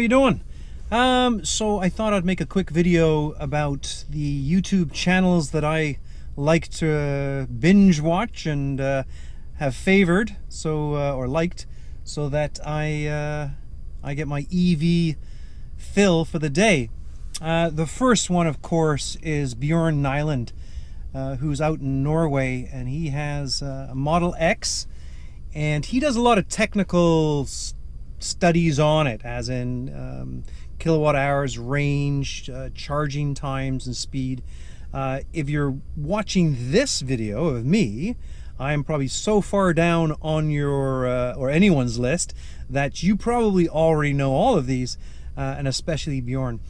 you doing? So I thought I'd make a quick video about the YouTube channels that I like to binge watch and have favored, or liked, so that I get my EV fill for the day. The first one, of course, is Bjorn Nyland, who's out in Norway, and he has a Model X, and he does a lot of technical studies on it, as in kilowatt hours, range, charging times, and speed. If you're watching this video of me, I'm probably so far down on your or anyone's list that you probably already know all of these, and especially Bjorn.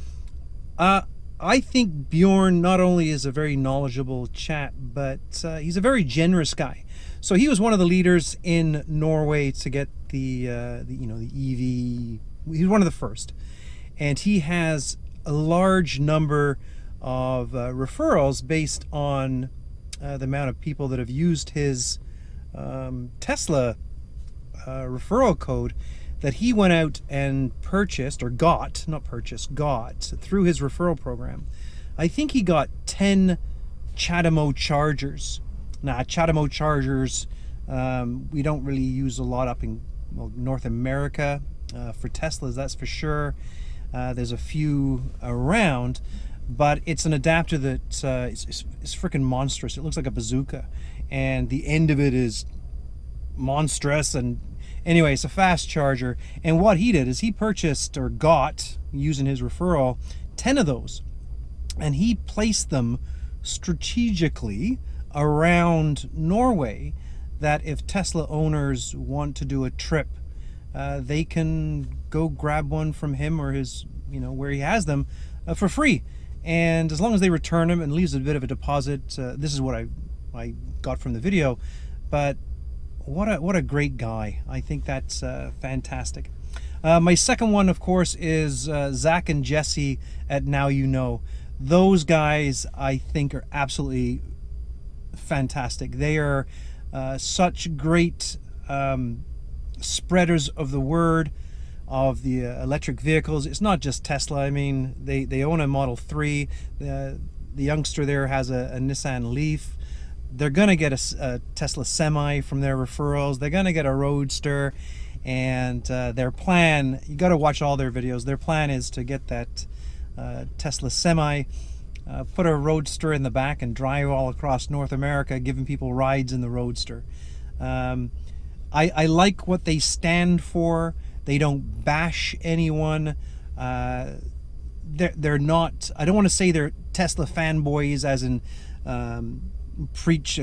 I think Bjorn not only is a very knowledgeable chap, but he's a very generous guy. So he was one of the leaders in Norway to get the EV. He's one of the first, and he has a large number of referrals based on the amount of people that have used his Tesla referral code that he went out and purchased, or got through his referral program. I think he got 10 CHAdeMO chargers. Now, CHAdeMO chargers, we don't really use a lot up in North America for Teslas, that's for sure. There's a few around, but it's an adapter that it's freaking monstrous. It looks like a bazooka, and the end of it is monstrous. And anyway, it's a fast charger. And what he did is he purchased, or got, using his referral, 10 of those, and he placed them strategically around Norway, that if Tesla owners want to do a trip, they can go grab one from him or his, where he has them, for free. And as long as they return them and leaves a bit of a deposit, this is what I got from the video. But what a great guy. I think that's fantastic. My second one, of course, is Zach and Jesse at Now You Know. Those guys, I think, are absolutely fantastic. They are such great spreaders of the word of the electric vehicles. It's not just Tesla. I mean, they own a Model 3. The youngster there has a Nissan Leaf. They're gonna get a Tesla Semi from their referrals. They're gonna get a Roadster, and their plan, you got to watch all their videos, their plan is to get that Tesla Semi, put a Roadster in the back, and drive all across North America, giving people rides in the Roadster. I like what they stand for. They don't bash anyone. They're not, I don't want to say they're Tesla fanboys, as in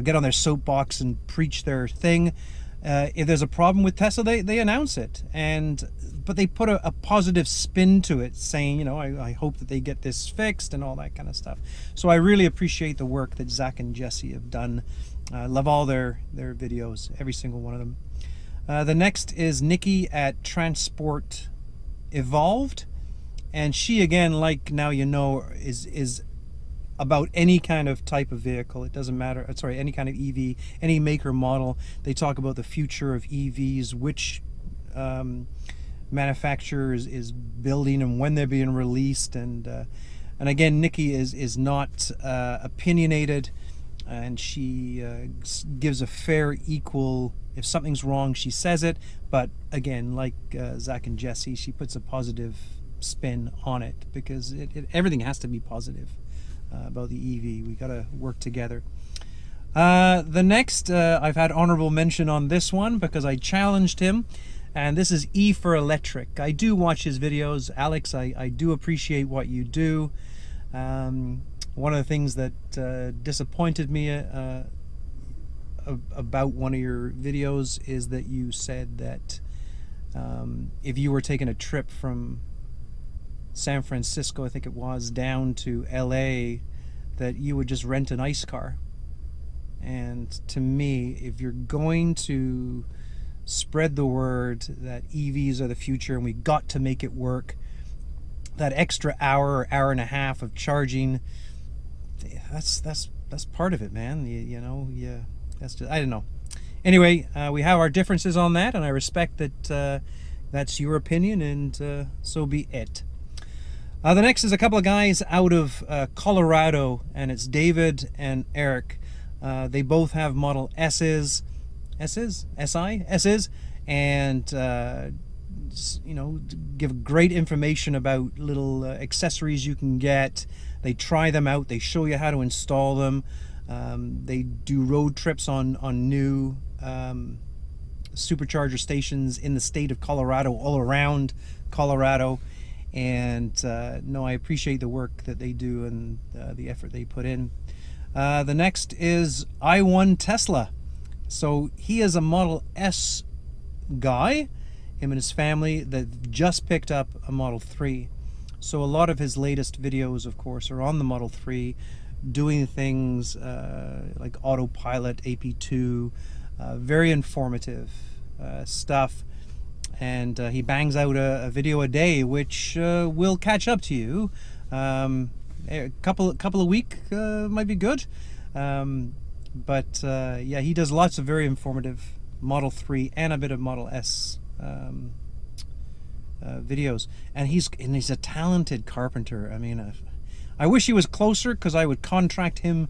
get on their soapbox and preach their thing. If there's a problem with Tesla, they announce it, but they put a positive spin to it, saying, I hope that they get this fixed and all that kind of stuff. So I really appreciate the work that Zach and Jesse have done. I love all their videos, every single one of them. The next is Nikki at Transport Evolved, and she, again, like Now You Know, is about any kind of type of vehicle. It doesn't matter, sorry, any kind of EV, any make or model. They talk about the future of EVs, which manufacturer is building and when they're being released. And again, Nikki is not opinionated, and she gives a fair, equal, if something's wrong, she says it. But again, like Zach and Jesse, she puts a positive spin on it, because everything has to be positive about the EV. We got to work together. The next, I've had honorable mention on this one because I challenged him, and this is E for Electric. I do watch his videos. Alex, I do appreciate what you do. One of the things that disappointed me about one of your videos is that you said that if you were taking a trip from San Francisco, I think it was, down to LA, that you would just rent an ICE car. And to me, if you're going to spread the word that EVs are the future and we got to make it work, that extra hour or hour and a half of charging, that's part of it, man. That's just, I don't know. Anyway, we have our differences on that, and I respect that that's your opinion, and so be it. The next is a couple of guys out of Colorado, and it's David and Eric. They both have Model S's, and you know, give great information about little accessories you can get. They try them out. They show you how to install them. They do road trips on new supercharger stations in the state of Colorado, all around Colorado. And no, I appreciate the work that they do and the effort they put in. The next is I1 Tesla. So he is a Model S guy, him and his family, that just picked up a Model 3. So a lot of his latest videos, of course, are on the Model 3, doing things like autopilot, AP2, very informative stuff. And he bangs out a video a day, which will catch up to you. A couple of week might be good. But yeah, he does lots of very informative Model 3 and a bit of Model S videos. And he's a talented carpenter. I mean, I wish he was closer, because I would contract him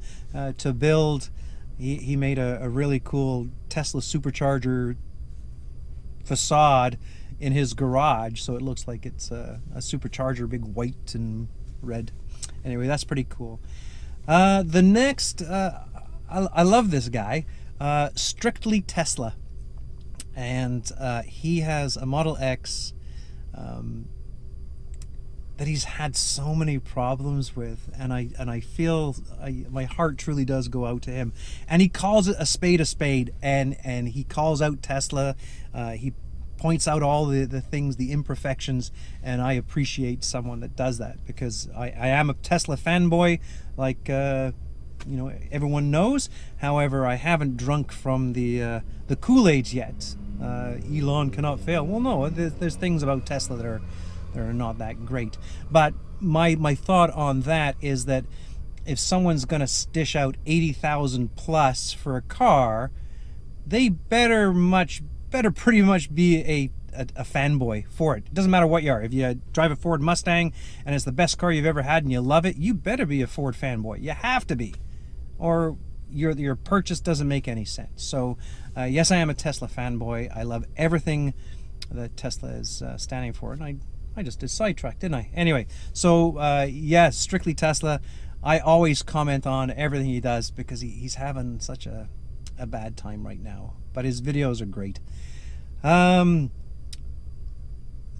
to build. He made a really cool Tesla supercharger facade in his garage, so it looks like it's a supercharger, big white and red. Anyway, that's pretty cool. The next, I love this guy, Strictly Tesla, and he has a Model X that he's had so many problems with, and I feel my heart truly does go out to him. And he calls it a spade, and he calls out Tesla. He points out all the things, the imperfections, and I appreciate someone that does that, because I am a Tesla fanboy, like you know, everyone knows. However, I haven't drunk from the Kool-Aids yet. Elon cannot fail. Well, no, there's things about Tesla that are not that great. But my thought on that is that if someone's going to dish out 80,000 plus for a car, they better pretty much be a fanboy for it. It doesn't matter what you are. If you drive a Ford Mustang and it's the best car you've ever had and you love it, you better be a Ford fanboy. You have to be, or your purchase doesn't make any sense. So yes, I am a Tesla fanboy. I love everything that Tesla is standing for, and I just did sidetrack, didn't I? Anyway, so yes, Strictly Tesla. I always comment on everything he does, because he's having such a bad time right now, but his videos are great. And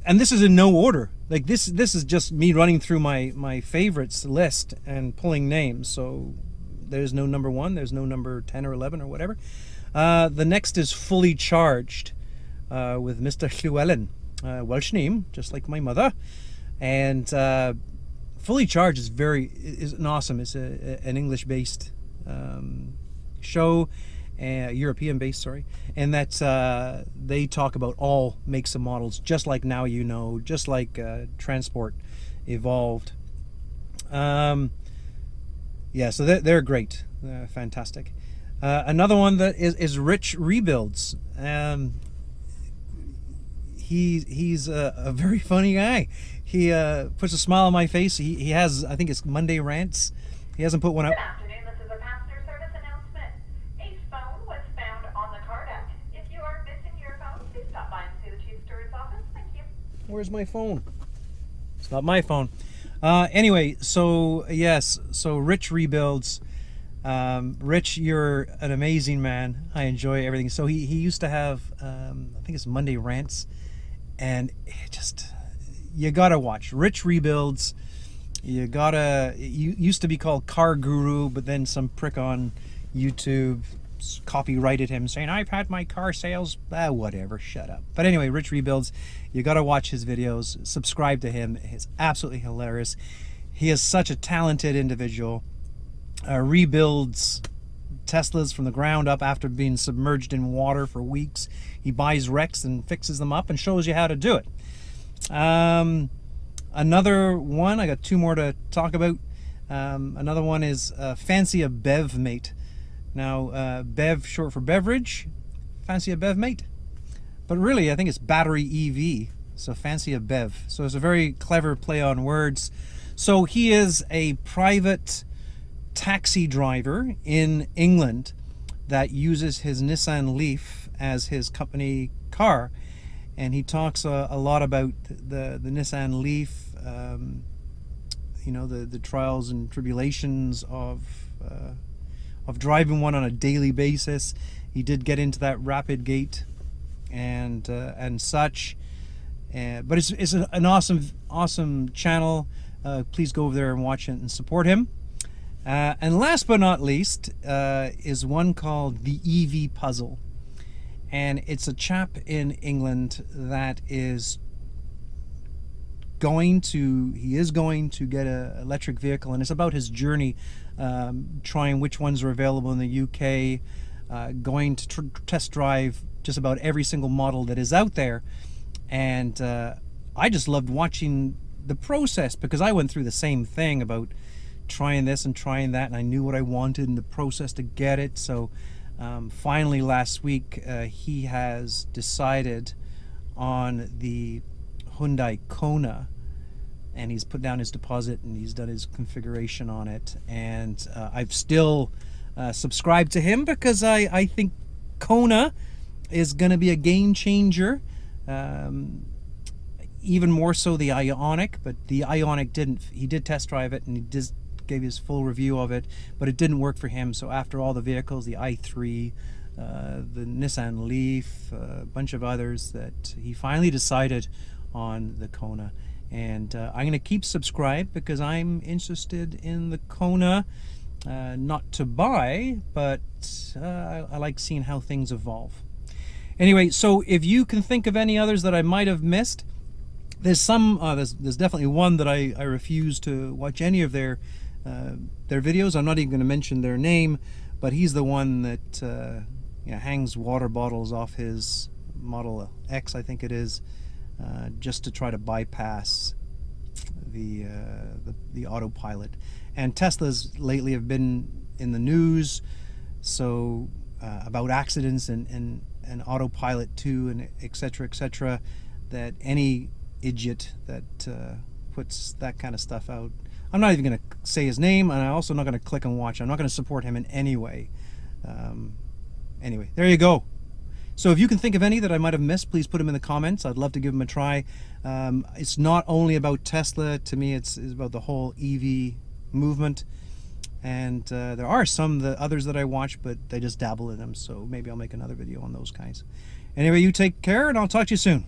this is in no order. Like this is just me running through my favorites list and pulling names. So there's no number 1, there's no number 10 or 11 or whatever. The next is Fully Charged with Mr. Llewellyn. Welsh name, just like my mother. And Fully Charged is an awesome. It's an English-based show, European-based, sorry, and that's they talk about all makes and models, just like Now You Know, just like Transport Evolved. Yeah, so they're great, fantastic. Another one that is Rich Rebuilds. He's a very funny guy. He puts a smile on my face. He has, I think it's Monday Rants. He hasn't put one up. Good afternoon, this is a passenger service announcement. A phone was found on the car deck. If you are missing your phone, please stop by and see the Chief Steward's office. Thank you. Where's my phone? It's not my phone. Anyway, so yes, so Rich Rebuilds. Rich, you're an amazing man. I enjoy everything. So he used to have, I think it's Monday Rants, and it just, you gotta watch Rich Rebuilds. You used to be called Car Guru, but then some prick on YouTube copyrighted him saying, I've had my car sales, whatever, shut up. But anyway, Rich Rebuilds, you gotta watch his videos, subscribe to him. It's absolutely hilarious. He is such a talented individual. Rebuilds Teslas from the ground up after being submerged in water for weeks. He buys wrecks and fixes them up and shows you how to do it. Another one, I got 2 more to talk about. Another one is Fancy a Bev Mate. Now, Bev short for beverage. Fancy a Bev Mate? but really I think it's battery EV, so fancy a BEV. So it's a very clever play on words. So he is a private taxi driver in England that uses his Nissan Leaf as his company car, and he talks a lot about the Nissan Leaf, you know, the trials and tribulations of driving one on a daily basis. He did get into that rapid gate and such, but it's an awesome channel. Please go over there and watch it and support him. And last but not least is one called the EV Puzzle, and it's a chap in England that is going to get an electric vehicle, and it's about his journey, trying which ones are available in the UK, going to test drive just about every single model that is out there. And I just loved watching the process, because I went through the same thing about trying this and trying that, and I knew what I wanted in the process to get it. So finally last week he has decided on the Hyundai Kona, and he's put down his deposit and he's done his configuration on it. And I've still subscribed to him, because I think Kona is going to be a game changer, even more so the Ioniq. But the Ioniq he did test drive it and he just gave his full review of it, but it didn't work for him. So after all the vehicles, the i3, the Nissan Leaf, a bunch of others, that he finally decided on the Kona. And I'm going to keep subscribed, because I'm interested in the Kona, not to buy, but I like seeing how things evolve. Anyway, so if you can think of any others that I might have missed, there's some there's definitely one that I refuse to watch any of their videos. I'm not even going to mention their name, but he's the one that you know, hangs water bottles off his Model X, I think it is, just to try to bypass the autopilot. And Teslas lately have been in the news, so about accidents and autopilot too, and etc., that any idiot that puts that kind of stuff out, I'm not even going to say his name, and I'm also not going to click and watch. I'm not going to support him in any way. Anyway, there you go. So if you can think of any that I might have missed, please put them in the comments. I'd love to give them a try. It's not only about Tesla. To me, it's about the whole EV movement. And there are some others that I watch, but they just dabble in them. So maybe I'll make another video on those guys. Anyway, you take care, and I'll talk to you soon.